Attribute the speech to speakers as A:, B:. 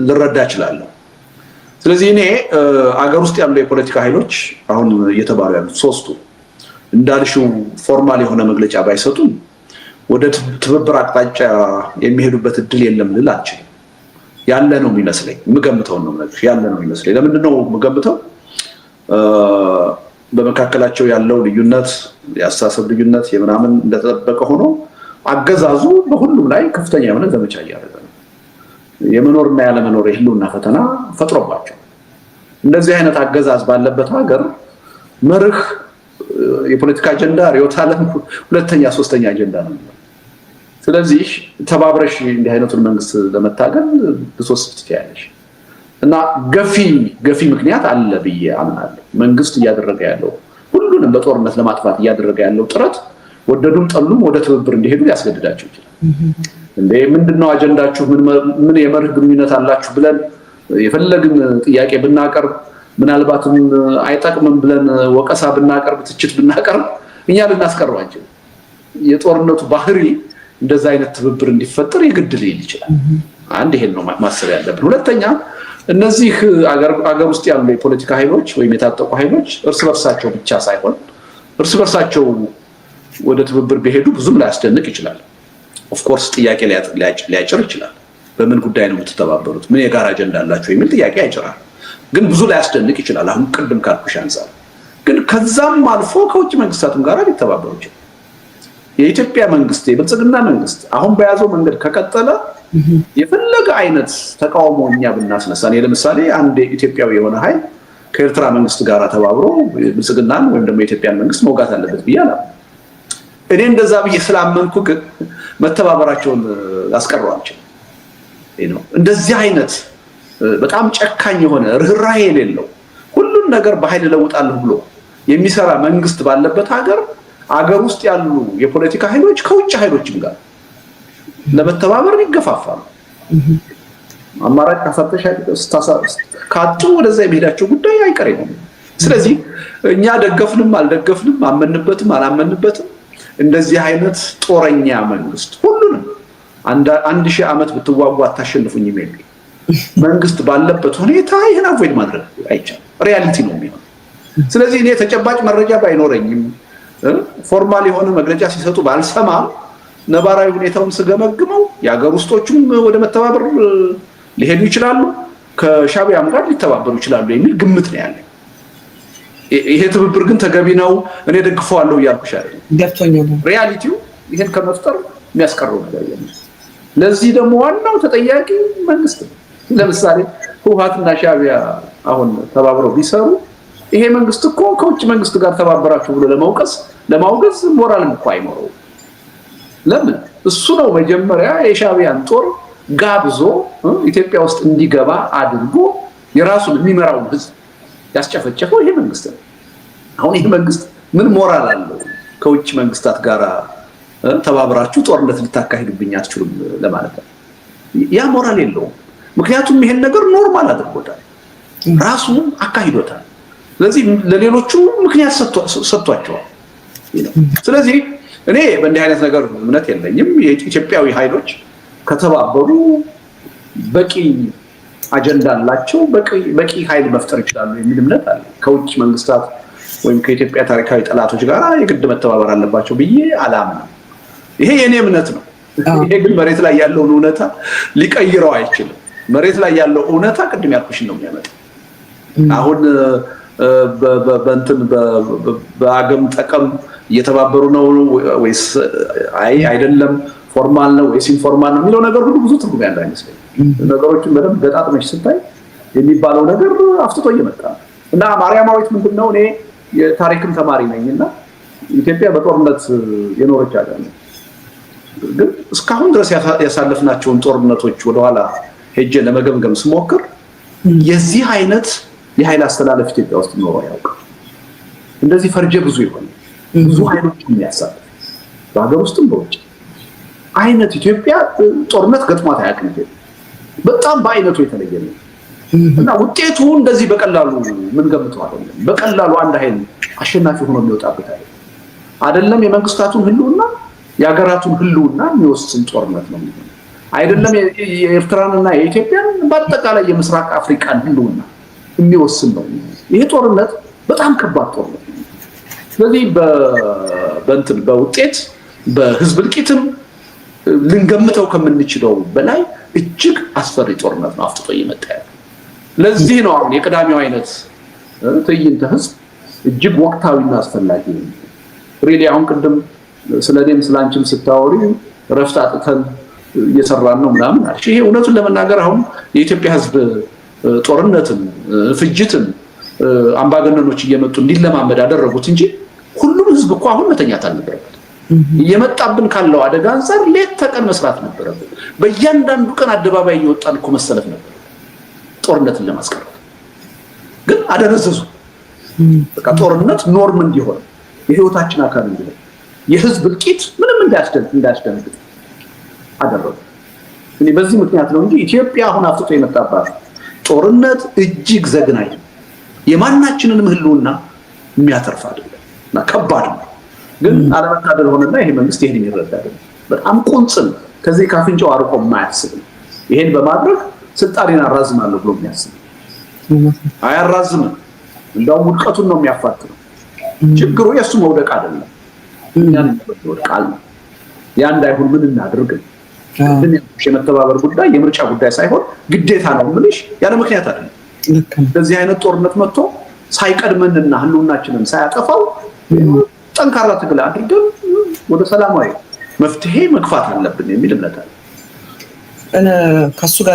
A: ልረዳ እችላለሁ። ስለዚህ እኔ አገር ውስጥ ያሉ የፖለቲካ ኃይሎች አሁን እየተባሉ ያሉት ሶስቱ እንዳልሽው ፎርማል የሆነ መግለጫ ባይሰጡም ወደ ትብብር አቅጣጫ የሚሄዱበት እድል የለም ልል አልችልም። ያለ ነው የሚመስለኝ፣ የምገምተው ነው ማለት ያለ ነው የሚመስለኝ። ለምንድን ነው የምገምተው? በመካከላቸው ያለው ልዩነት፣ የአስተሳሰብ ልዩነት የምናምን እንደተጠበቀ ሆኖ አገዛዙ በሁሉም ላይ ከፍተኛ የሆነ ዘመቻ እያደረገ ነው። የመኖርና ያለመኖር የህልውና ፈተና ፈጥሮባቸው እንደዚህ አይነት አገዛዝ ባለበት ሀገር መርህ የፖለቲካ አጀንዳ ርዕዮተ ዓለም ሁለተኛ ሶስተኛ አጀንዳ ነው። ስለዚህ ተባብረሽ እንዲህ አይነቱን መንግስት ለመታገል ብሶስት ትያለሽ እና ገፊ ምክንያት አለ ብዬ አምናለሁ። መንግስት እያደረገ ያለው ሁሉንም በጦርነት ለማጥፋት እያደረገ ያለው ጥረት ወደዱም ጠሉም ወደ ትብብር እንዲሄዱ ሊያስገድዳቸው ይችላል። እንዴ ምንድነው አጀንዳችሁ? ምን የመርህ ግንኙነት አላችሁ ብለን የፈለግን ጥያቄ ብናቀርብ ምናልባትም አይጠቅምም ብለን ወቀሳ ብናቀርብ ትችት ብናቀርብ እኛ ልናስቀርባቸው የጦርነቱ ባህሪ እንደዛ አይነት ትብብር እንዲፈጠር የግድ ሊል ይችላል። አንድ ይሄን ነው ማሰብ ያለብን። ሁለተኛ እነዚህ አገር ውስጥ ያሉ የፖለቲካ ኃይሎች ወይም የታጠቁ ኃይሎች እርስ በርሳቸው ብቻ ሳይሆን እርስ በርሳቸው ወደ ትብብር ቢሄዱ ብዙም ላያስደንቅ ይችላል። ኦፍ ኮርስ ጥያቄ ሊያጭር ይችላል። በምን ጉዳይ ነው የምትተባበሩት? ምን የጋራ አጀንዳ አላችሁ? የሚል ጥያቄ ያጭራል። ግን ብዙ ላያስደንቅ ይችላል። አሁን ቅድም ካልኩሽ አንፃር ግን ከዛም አልፎ ከውጭ መንግስታትም ጋር ሊተባበሩ ይችላል። የኢትዮጵያ መንግስት የብልጽግና መንግስት አሁን በያዘው መንገድ ከቀጠለ የፈለገ አይነት ተቃውሞ እኛ ብናስነሳ ለምሳሌ አንድ ኢትዮጵያዊ የሆነ ኃይል ከኤርትራ መንግስት ጋር ተባብሮ ብልጽግናን ወይም ደግሞ የኢትዮጵያን መንግስት መውጋት አለበት ብያለሁ። እኔ እንደዛ ብዬ ስላመንኩ ግን መተባበራቸውን አስቀረዋቸው ነው። እንደዚህ አይነት በጣም ጨካኝ የሆነ ርህራሄ የሌለው ሁሉን ነገር በኃይል ለውጣለሁ ብሎ የሚሰራ መንግስት ባለበት አገር ውስጥ ያሉ የፖለቲካ ኃይሎች ከውጭ ኃይሎችም ጋር ለመተባበር ይገፋፋሉ። አማራጭ ካጡ ወደዛ የሚሄዳቸው ጉዳይ አይቀሬ ነው። ስለዚህ እኛ ደገፍንም አልደገፍንም አመንበትም አላመንበትም እንደዚህ አይነት ጦረኛ መንግስት ሁሉንም 1000 ዓመት ብትዋጉ አታሸንፉኝ የሚል መንግስት ባለበት ሁኔታ ይሄን አቮይድ ማድረግ አይቻልም። ሪያሊቲ ነው የሚሆነው። ስለዚህ እኔ ተጨባጭ መረጃ ባይኖረኝም ፎርማል የሆነ መግለጫ ሲሰጡ ባልሰማ ነባራዊ ሁኔታውን ስገመግመው የሀገር ውስጦቹም ወደ መተባበር ሊሄዱ ይችላሉ፣ ከሻዕቢያም ጋር ሊተባበሩ ይችላሉ የሚል ግምት ነው ያለኝ። ይሄ ትብብር ግን ተገቢ ነው እኔ ደግፈዋለሁ እያልኩሽ አይደለም።
B: ገብቶኛል።
A: ሪያሊቲው ይሄን ከመፍጠር የሚያስቀረው ነገር የለም። ለዚህ ደግሞ ዋናው ተጠያቂ መንግስት ነው። ለምሳሌ ህወሓትና ሻዕቢያ አሁን ተባብረው ቢሰሩ ይሄ መንግስት እኮ ከውጭ መንግስት ጋር ተባበራችሁ ብሎ ለማውገዝ ሞራልም እኮ አይኖረው። ለምን? እሱ ነው መጀመሪያ የሻዕቢያን ጦር ጋብዞ ኢትዮጵያ ውስጥ እንዲገባ አድርጎ የራሱን የሚመራውን ህዝብ ያስጨፈጨፈው ይሄ መንግስት ነው። አሁን ይሄ መንግስት ምን ሞራል አለው ከውጭ መንግስታት ጋር ተባብራችሁ ጦርነት ልታካሂዱብኝ አትችሉም ለማለት ነው? ያ ሞራል የለውም። ምክንያቱም ይሄን ነገር ኖርማል አድርጎታል፣ ራሱ አካሂዶታል። ስለዚህ ለሌሎቹ ምክንያት ሰጥቷቸዋል። ስለዚህ እኔ በእንዲህ አይነት ነገር እምነት የለኝም። የኢትዮጵያዊ ኃይሎች ከተባበሩ በቂ አጀንዳ አላቸው፣ በቂ ኃይል መፍጠር ይችላሉ የሚል እምነት አለ። ከውጭ መንግስታት ወይም ከኢትዮጵያ ታሪካዊ ጠላቶች ጋር የግድ መተባበር አለባቸው ብዬ አላምንም። ይሄ የኔ እምነት ነው። ይሄ ግን መሬት ላይ ያለውን እውነታ ሊቀይረው አይችልም። መሬት ላይ ያለው እውነታ ቅድም ያልኩሽን ነው የሚያመጣው። አሁን በአገም ጠቀም እየተባበሩ ነው ወይስ አይደለም፣ ፎርማል ነው ወይስ ኢንፎርማል ነው የሚለው ነገር ሁሉ ብዙ ትርጉም ያለው አይመስለኝም። ነገሮችን በደንብ ገጣጥመሽ ስታይ የሚባለው ነገር አፍጥጦ እየመጣ ነው እና ማርያማዊት ምንድነው? እኔ የታሪክም ተማሪ ነኝና ኢትዮጵያ በጦርነት የኖረች ሀገር ነው። ግን እስካሁን ድረስ ያሳለፍናቸውን ጦርነቶች ወደኋላ ሄጄ ለመገምገም ስሞክር የዚህ አይነት የኃይል አስተላለፍ ኢትዮጵያ ውስጥ ኖሮ ያውቃል። እንደዚህ ፈርጀ ብዙ ይሆን ብዙ ኃይሎች የሚያሳልፍ በሀገር ውስጥም በውጭ አይነት ኢትዮጵያ ጦርነት ገጥሟት አያውቅም። በጣም በአይነቱ የተለየ ነው እና ውጤቱ እንደዚህ በቀላሉ ምን ገምተው አይደለም። በቀላሉ አንድ ኃይል አሸናፊ ሆኖ የሚወጣበት አይደለም። የመንግስታቱን ህልውና የሀገራቱን ህልውና የሚወስን ጦርነት ነው የሚሆነው። አይደለም የኤርትራንና የኢትዮጵያን በአጠቃላይ የምስራቅ አፍሪካን ህልውና የሚወስን ነው። ይሄ ጦርነት በጣም ከባድ ጦርነት ነው። ስለዚህ በውጤት በህዝብ እልቂትም ልንገምተው ከምንችለው በላይ እጅግ አስፈሪ ጦርነት ነው አፍጥጦ እየመጣ ያለው። ለዚህ ነው አሁን የቅዳሜው አይነት ትዕይንተ ህዝብ እጅግ ወቅታዊና አስፈላጊ ነው። ሪሊ አሁን ቅድም ስለኔም ስላንቺም ስታወሪ ረፍት አጥተን እየሰራን ነው ምናምን አልሽ። ይሄ እውነቱን ለመናገር አሁን የኢትዮጵያ ህዝብ ጦርነትን፣ ፍጅትን አምባገነኖች እየመጡ እንዲለማመድ አደረጉት እንጂ ሁሉም ህዝብ እኮ አሁን መተኛት አልነበረበት። እየመጣብን ካለው አደጋ አንፃር ሌት ተቀን መስራት ነበረበት። በእያንዳንዱ ቀን አደባባይ እየወጣን እኮ መሰለፍ ነበር ጦርነትን ለማስቀረት። ግን አደረዘዙ። በቃ ጦርነት ኖርም እንዲሆን የህይወታችን አካል እንዲሆን የህዝብ እልቂት ምንም እንዳያስደነግጥ አደረጉ። እኔ በዚህ ምክንያት ነው እንጂ ኢትዮጵያ አሁን አፍጥጦ የመጣባት ጦርነት እጅግ ዘግናኝ የማናችንንም ህልውና የሚያተርፍ አይደለም እና ከባድ ነው። ግን አለመታደል ሆነና ይሄ መንግስት ይሄን ይረዳል። በጣም ቁንጽል ከዚህ ካፍንጫው አርቆ የማያስብ ይሄን በማድረግ ስልጣኔን አራዝማለሁ ብሎ የሚያስብ አያራዝምም። እንደውም ውድቀቱን ነው የሚያፋጥነው። ችግሩ የእሱ መውደቅ አይደለም፣ እኛን ይወድቃል። ያ እንዳይሆን ምን እናድርግ? ግን የመተባበር ጉዳይ የምርጫ ጉዳይ ሳይሆን ግዴታ ነው የምልሽ፣ ያለ ምክንያት አይደለም። በዚህ አይነት ጦርነት መጥቶ ሳይቀድመንና ህልውናችንን ሳያጠፋው ጠንካራ ትግል አድርገን ወደ ሰላማዊ መፍትሄ መግፋት አለብን የሚል እምነት አለ።
B: ከሱ ጋር